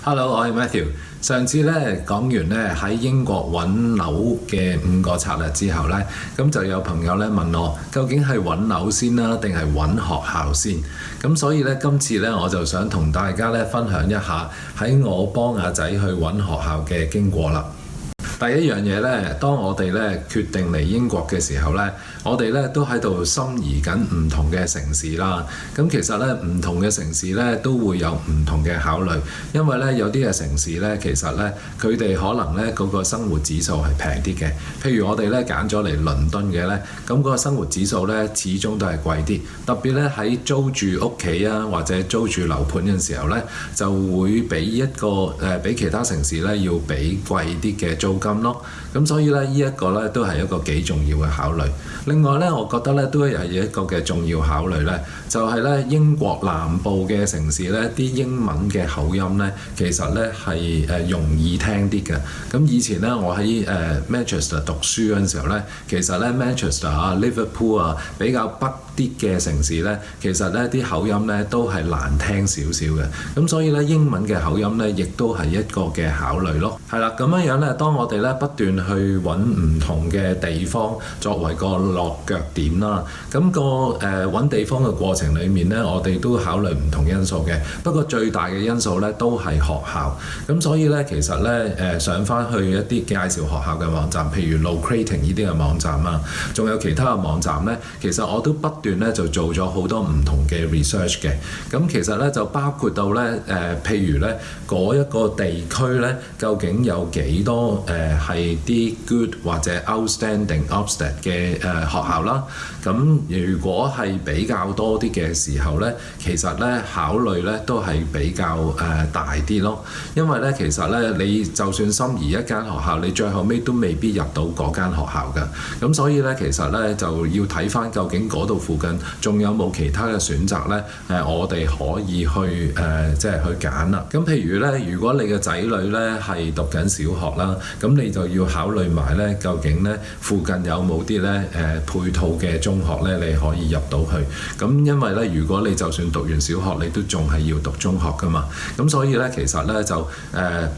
Hello，我係 Matthew。上次咧講完咧喺英國揾樓嘅5個策略之後咧，咁就有朋友咧問我，究竟係揾樓先啦，定係揾學校先？咁所以咧今次咧我就想同大家咧分享一下喺我幫阿仔去揾學校嘅經過啦。第一樣嘢咧，當我哋咧決定嚟英國嘅時候咧，我哋咧都喺度心儀緊唔同嘅城市啦。咁其實咧唔同嘅城市咧都會有唔同嘅考慮，因為咧有啲嘅城市咧其實咧佢哋可能咧嗰個生活指數係平啲嘅。譬如我哋咧揀咗嚟倫敦嘅咧，咁嗰個生活指數咧始終都係貴啲。特別咧喺租住屋企啊或者租住樓盤嘅時候咧，就會比其他城市咧要俾貴啲嘅租金咯。咁所以咧呢一個咧都係一個幾重要嘅考慮。另外咧我覺得咧都係一個嘅重要考慮咧，就係咧英國南部嘅城市咧啲英文嘅口音咧其實咧係容易聽啲嘅。咁以前咧我喺Manchester 讀書嗰陣時候咧，其實咧 Manchester 啊 Liverpool 啊比較北啲嘅城市咧，其實咧啲口音咧都係難聽少少嘅。咁所以咧英文嘅口音咧亦都係一個嘅考慮咯。係啦，咁樣咧當我哋咧不斷去揾唔同嘅地方作為個落腳點啦，咁揾地方嘅過程裡面咧，我哋都考慮唔同因素嘅。不過最大嘅因素咧都係學校。咁所以咧其實咧上翻去一啲介紹學校嘅網站，譬如 Locrating 呢啲嘅網站啊，仲有其他嘅網站咧，其實我都不斷咧就做咗好多唔同嘅 research 嘅。咁其實咧就包括到咧譬如咧嗰一個地區咧，究竟有幾多係啲 good 或者 outstanding、upstate 嘅學校啦。咁如果係比較多啲嘅時候咧，其實咧考慮咧都係比較大啲咯。因為咧其實咧你就算心儀一間學校，你最後尾都未必入到嗰間學校㗎。咁所以咧其實咧就要睇返究竟嗰度附近仲有冇其他嘅選擇咧？我哋可以去即係去揀啦。咁譬如咧，如果你嘅仔女咧係讀緊小學啦，咁你就要考慮埋咧，究竟咧附近有冇啲咧配套嘅中學咧，你可以入到去。咁因為咧，如果你就算讀完小學，你都仲係要讀中學㗎嘛。咁所以咧，其實咧就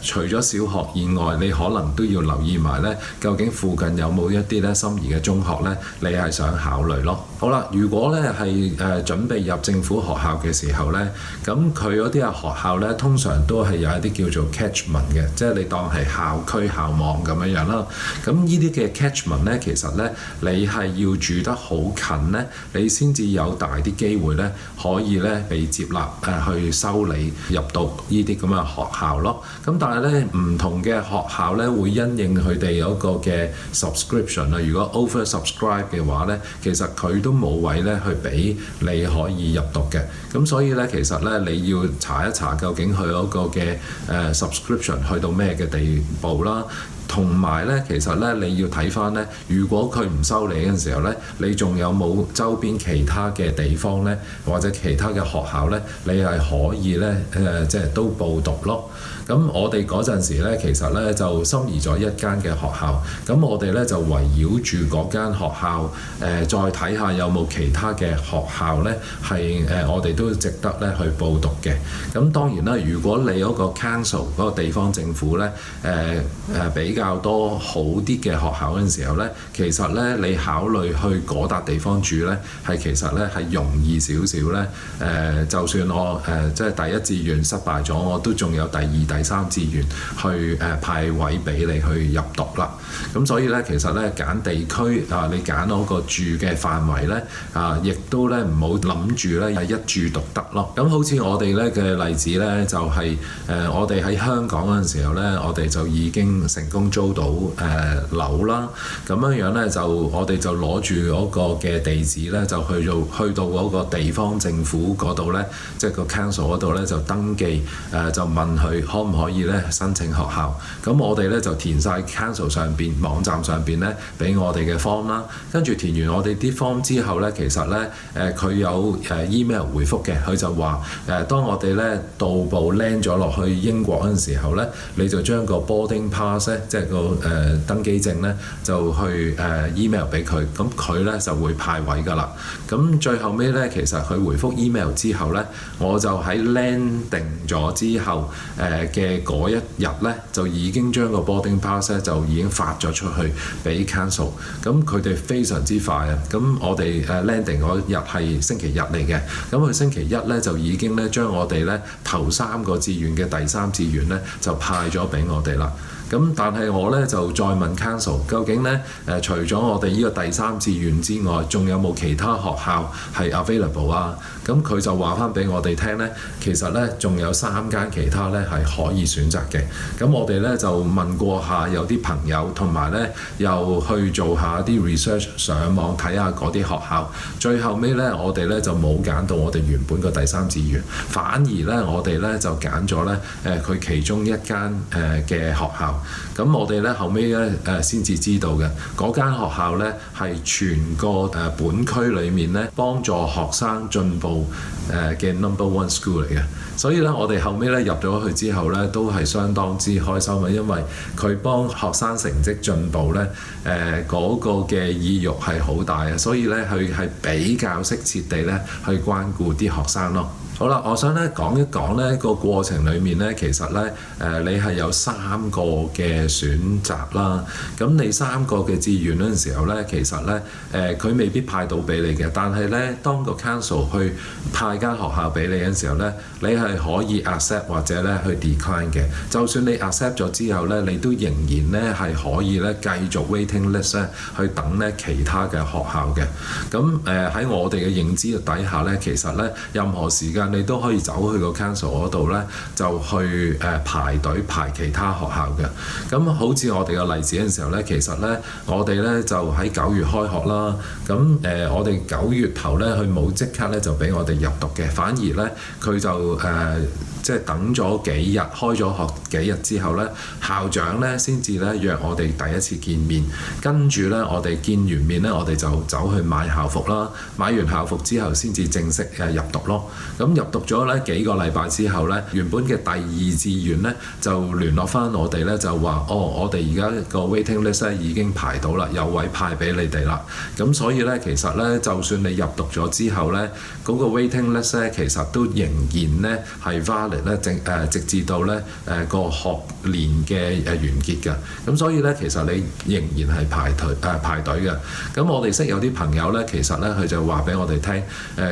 除咗小學以外，你可能都要留意埋咧，究竟附近有冇一啲咧心儀嘅中學咧，你係想考慮咯。好啦，如果咧係準備入政府學校嘅時候咧，咁佢嗰啲嘅學校咧，通常都係有一啲叫做 catchment 嘅，即係你當係校區校網咁樣樣啦。咁呢啲嘅 catchment 咧，其實咧你係要住得好近咧，你先至有大啲機會咧，可以咧被接納去收你入到呢啲咁嘅學校咯。咁但係咧唔同嘅學校咧會因應佢哋有一個嘅 subscription 啊，如果 over subscribe 嘅話咧，其實佢都冇位咧去俾你可以入讀嘅。咁所以咧其實咧你要查一查究竟佢嗰個嘅subscription 去到咩嘅地步啦。同埋咧，其實咧你要睇翻咧，如果佢唔收你嘅時候咧，你仲有冇周邊其他嘅地方咧，或者其他嘅學校咧，你係可以咧即係都報讀咯。咁我哋嗰陣時咧，其實咧就心儀咗一間嘅學校，咁我哋咧就圍繞住嗰間學校再睇下有冇其他嘅學校咧係我哋都值得咧去報讀嘅。咁當然啦，如果你嗰個 council 嗰個地方政府咧比較多好啲嘅學校嗰陣時候咧，其實咧你考慮去嗰笪地方住咧，係其實咧係容易少少咧。就算我即係第一志願失敗咗，我都仲有第二、第三志願去派位俾你去入讀啦。咁所以咧，其實咧揀地區你揀嗰個住嘅範圍咧亦都咧唔好諗住咧係一住獨得咯。咁好似我哋咧嘅例子咧，就係我哋喺香港嗰陣時候咧，我哋就已經成功租到樓啦。咁樣咧就我哋就攞住嗰個嘅地址咧，就去到嗰個地方政府嗰度咧，即係個 council 嗰度咧就登記就問佢可唔可以咧申請學校。咁我哋咧就填晒 council 上邊網站上邊咧俾我哋嘅 form 啦。跟住填完我哋啲 form 之後咧，其實咧佢有email 回覆嘅，佢就話當我哋咧到步 land 咗落去英國嗰陣時候咧，你就將個 boarding pass 咧，即即係個登機證呢，就去email 俾佢，咁佢呢就會派位㗎啦。咁最後尾呢，其實佢回覆 email 之後呢，我就喺 landing 咗之後嘅嗰一日呢，就已經將個 boarding pass 呢就已經發咗出去俾 council。咁佢哋非常之快啊！咁我哋landing 嗰日係星期日嚟嘅，咁佢星期一呢，就已經呢將我哋呢頭3個志願嘅第3志願呢，就派咗俾我哋啦。咁但係我咧就再問 council 究竟咧除咗我哋呢個第3志願之外，仲有冇其他學校係 available 啊？咁佢就話翻俾我哋聽咧，其實咧仲有3間其他咧係可以選擇嘅。咁我哋咧就問過下有啲朋友，同埋咧又去做下啲 research， 上網睇下嗰啲學校。最後尾咧我哋咧就冇揀到我哋原本個第3志願，反而咧我哋咧就揀咗咧佢其中一間嘅學校。咁我哋咧後尾咧先至知道嘅嗰間學校咧係全個本區裏面咧幫助學生進步嘅 number one school 嚟嘅。所以咧我哋後尾咧入咗去之後咧都係相當之開心嘅，因為佢幫學生成績進步咧嗰個嘅意欲係好大嘅，所以咧佢係比較適切地咧去關顧啲學生咯。好啦，我想咧講一講咧個過程裏面咧，其實咧你係有3個嘅選擇啦。咁你3個嘅志願嗰陣時候咧，其實咧佢未必派到俾你嘅，但係咧當個 council 去派間學校俾你嘅時候咧，你係可以 accept 或者咧去 decline 嘅。就算你 accept 咗之後咧，你都仍然咧係可以咧繼續 waiting list 咧去等咧其他嘅學校嘅。咁喺我哋嘅認知底下咧，其實咧任何時間你都可以走去個 council 嗰度咧，就去排隊排其他學校嘅。咁好似我哋嘅例子嘅時候咧，其實咧我哋咧就喺9月開學啦。咁我哋9月頭咧，佢冇即刻咧就俾我哋入讀嘅，反而咧佢就即係等咗幾日，開咗學幾日之後咧，校長咧先至咧約我哋第一次見面。跟住咧我哋見完面咧，我哋就走去買校服啦。買完校服之後先至正式入讀咯。咁入讀咗咧幾個禮拜之後咧，原本嘅第2志願咧就聯絡翻我哋咧，就話我哋而家個 waiting list 咧已經排到啦，有位派俾你哋啦。咁所以咧其實咧，就算你入讀咗之後咧，嗰個 waiting list 咧其實都仍然咧係 valid 咧，直至到咧個學年嘅完結㗎。咁所以咧其實你仍然係排隊嘅。咁我哋識有啲朋友咧，其實咧佢就話俾我哋聽，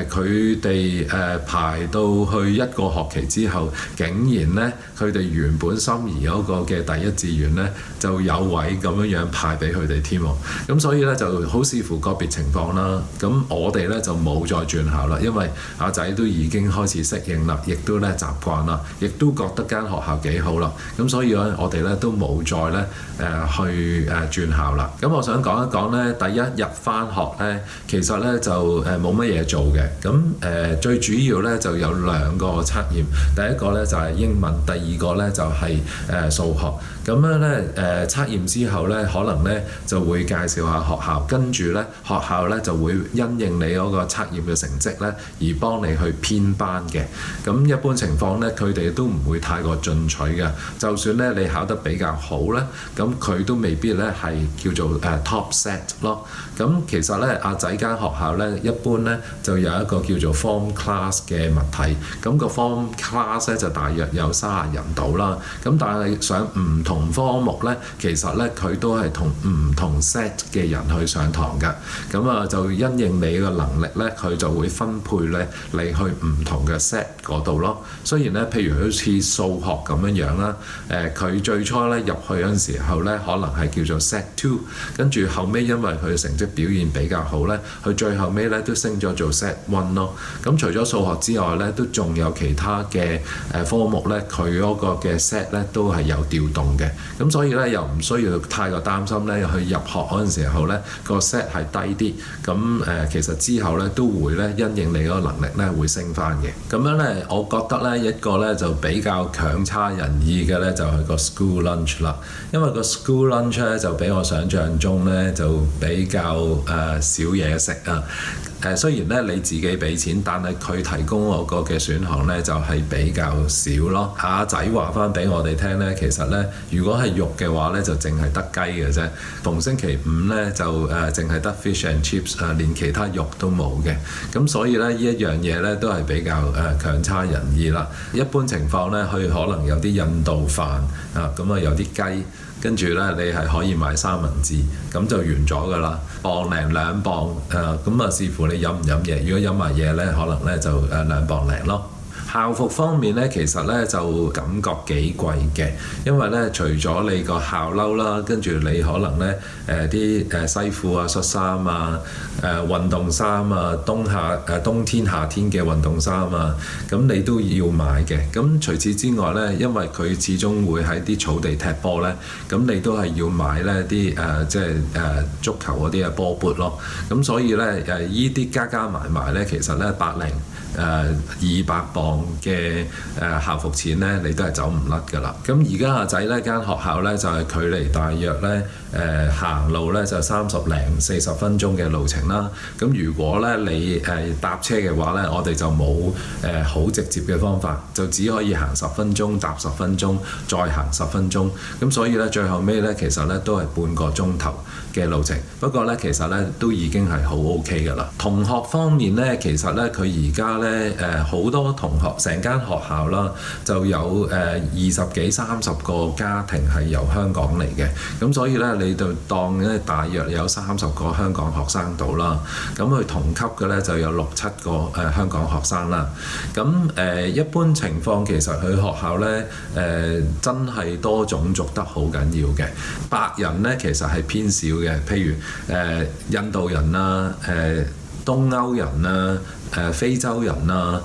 佢哋排到去1個學期之後，竟然咧佢哋原本心儀嗰個嘅第1志願咧就有位咁樣派俾佢哋添。咁所以咧就好視乎個別情況啦。咁我哋咧就冇再轉校啦，因為阿仔都已經開始適應啦，亦都咧習慣啦，亦都覺得間學校幾好啦。咁所以咧我哋咧都冇再咧去轉校啦。咁我想講一講咧，第一日返學咧，其實咧就冇乜嘢做嘅。咁最主要咧就有2個測驗，第一個咧就係英文，第二個咧就係數學。咁樣咧測驗之後咧，可能咧就會介紹下學校，跟住咧學校咧就會因應你嗰個測驗嘅成績咧而幫你去編班嘅。咁一般情況咧，佢哋都唔會太過進取嘅。就算咧你考得比較好咧，咁佢都未必咧係叫做top set 咯。咁其實咧阿仔間學校咧一般咧就有一個叫做 form class 嘅物體。咁個 form class 咧就大約有30人到啦。咁但係上唔同科目咧，其實咧佢都係同唔同 set 嘅人去上堂㗎。咁啊就因應你嘅能力咧，佢就會分配咧你去唔同嘅 set 嗰度咯。雖然咧譬如好似數學咁樣樣啦，佢最初咧入去嗰陣時候咧，可能係叫做 set 2，跟住後尾因為佢嘅成績表現比較好咧，佢最後尾咧都升咗做 set 1咯。咁除咗數學之外咧，都仲有其他嘅科目咧，佢嗰個嘅 set 咧都係有調動嘅。咁所以咧又唔需要太過擔心咧，去入學嗰陣時候咧個 set 係低啲。咁其實之後咧都會咧因應你嗰個能力咧會升翻嘅。咁樣咧，我覺得咧一個咧就比較強差人意嘅咧就係個 school lunch 啦，因為個 school lunch 咧就比我想象中咧就比較少嘢食啊。雖然咧你自己俾錢，但係佢提供我個嘅選項咧就係比較少咯。阿仔話翻俾我哋聽咧，其實咧如果係肉嘅話咧就淨係得雞嘅啫，逢星期五咧就淨係得 fish and chips，連其他肉都冇嘅。咁所以咧呢一樣嘢咧都係比較強差人意啦。一般情況咧，佢可能有啲印度飯啊，咁啊有啲雞。跟住咧，你係可以買三文治，咁就完咗㗎啦。磅零2磅，咁啊視乎你飲唔飲嘢。如果飲埋嘢咧，可能咧就2磅零咯。校服方面咧，其實咧就感覺幾貴嘅，因為咧除咗你個校褸啦，跟住你可能咧啲西褲啊、恤衫啊、運動衫啊、冬天夏天嘅運動衫啊，咁你都要買嘅。咁除此之外咧，因為佢始終會喺啲草地踢波咧，咁你都係要買咧啲即係足球嗰啲波缽咯。咁所以咧依啲加埋咧，其實咧200磅嘅校服錢咧，你都係走唔甩㗎啦。咁而家阿仔呢間學校咧就係距離大約咧行路咧就30零40分鐘嘅路程啦。咁如果咧你搭車嘅話咧，我哋就冇好直接嘅方法，就只可以行10分鐘，搭10分鐘，再行10分鐘。咁所以咧最後尾咧其實咧都係半個鐘頭嘅路程。不過咧其實咧都已經係好 OK 㗎啦。同學方面咧，其實咧佢而家好多同學，成間學校啦，就有20幾30個家庭係由香港嚟嘅，咁所以咧你就當咧大約有30個香港學生到啦，咁佢同級嘅咧就有6、7個香港學生啦。咁一般情況其實佢學校咧真係多種族得好緊要嘅，白人咧其實係偏少嘅，譬如印度人啦、東歐人啦、非洲人啦，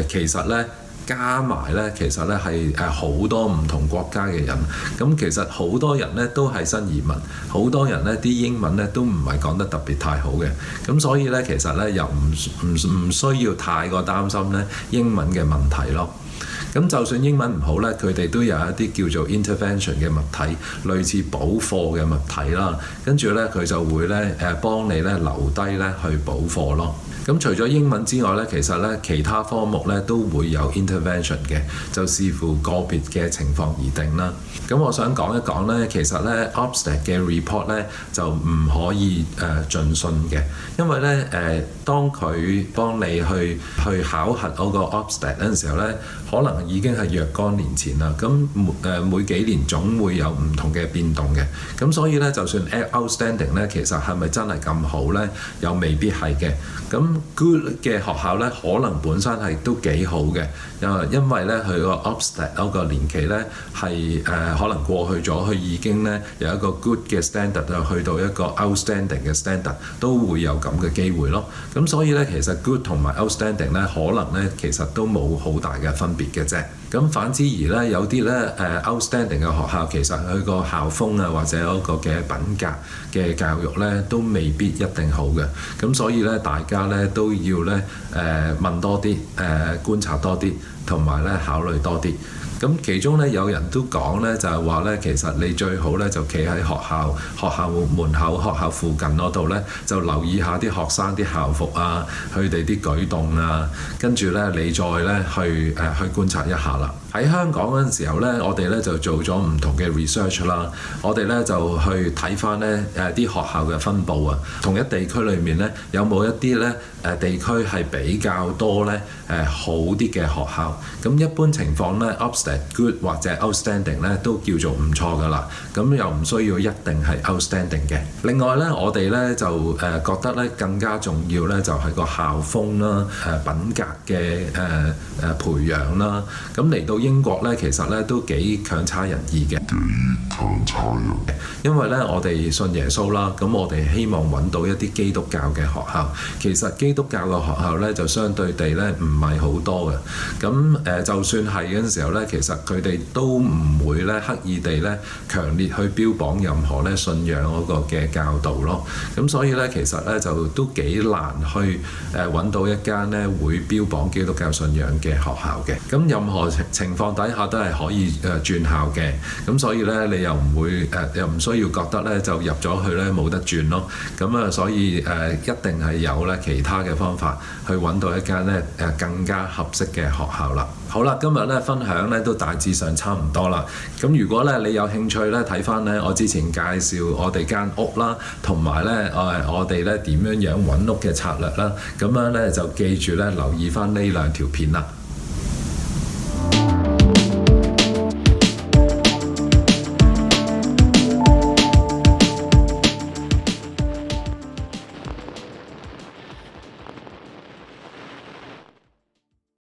其實咧加埋咧，其實咧係好多唔同國家嘅人。咁其實好多人咧都係新移民，好多人咧啲英文咧都唔係講得特別太好嘅。咁所以咧其實咧又唔需要太過擔心咧英文嘅問題咯。咁就算英文唔好咧，佢哋都有一啲叫做 intervention 嘅物體，類似補課嘅物體啦。跟住咧佢就會咧幫你咧留低咧去補課咯。咁除咗英文之外咧，其實咧其他科目咧都會有 intervention 嘅，就視乎個別嘅情況而定啦。咁我想講一講咧，其實咧 Ofsted 嘅 report 咧就唔可以盡信嘅，因為咧當佢幫你去考核嗰個 Ofsted 嗰陣時候咧，可能已經係若干年前啦。咁每幾年總會有唔同嘅變動嘅，咁所以咧就算 outstanding 咧，其實係咪真係咁好咧？又未必係嘅。咁 good 嘅學校咧，可能本身係都幾好嘅，因為咧佢個 Ofsted 嗰個年期咧係可能過去咗，佢已經咧由一個 good 嘅 standard 去到一個 outstanding 嘅 standard， 都會有咁嘅機會咯。咁所以咧其實 good 同埋 outstanding 咧，可能咧其實都冇好大嘅分別嘅啫。咁反之而咧，有啲咧outstanding 嘅學校，其實佢個校風啊，或者嗰個嘅品格嘅教育咧，都未必一定好嘅。咁所以咧，大家咧都要咧問多啲，觀察多啲，同埋咧考慮多啲。咁其中咧有人都講咧，就係話咧，其實你最好咧就企喺學校門口、學校附近嗰度咧，就留意下啲學生啲校服啊，佢哋啲舉動啊，跟住咧你再咧去觀察一下啦。喺香港嗰陣時候咧，我哋咧就做咗唔同嘅 research 啦。我哋咧就去睇翻咧啲學校嘅分佈啊，同一地區裏面咧有冇一啲咧地區係比較多咧好啲嘅學校。咁一般情況咧 Ofsted good 或者 outstanding 咧都叫做唔錯㗎啦。咁又唔需要一定係 outstanding 嘅。另外咧，我哋咧就覺得咧更加重要咧就係個校風啦、品格嘅培養啦。咁嚟到到英國咧，其實咧都幾強差人意嘅。因為咧，我哋信耶穌啦，咁我哋希望揾到一啲基督教嘅學校。其實基督教嘅學校咧，就相對地咧唔係好多嘅。咁就算係嗰陣時候咧，其實佢哋都唔會咧刻意地咧強烈去標榜任何咧信仰嗰個嘅教導咯。咁所以咧，其實咧就都幾難去揾到一間咧會標榜基督教信仰嘅學校嘅。咁任何情況底下都係可以轉校嘅。咁所以咧，你又唔會又唔需要覺得咧就入咗去咧冇得轉咯。咁所以一定係有咧其他嘅方法去揾到一間咧更加合適嘅學校啦。好啦，今日咧分享咧都大致上差唔多啦。咁如果咧你有興趣咧睇翻咧我之前介紹我哋間屋啦，同埋咧我哋咧點樣揾屋嘅策略啦，咁樣咧就記住咧留意翻呢兩條片啦。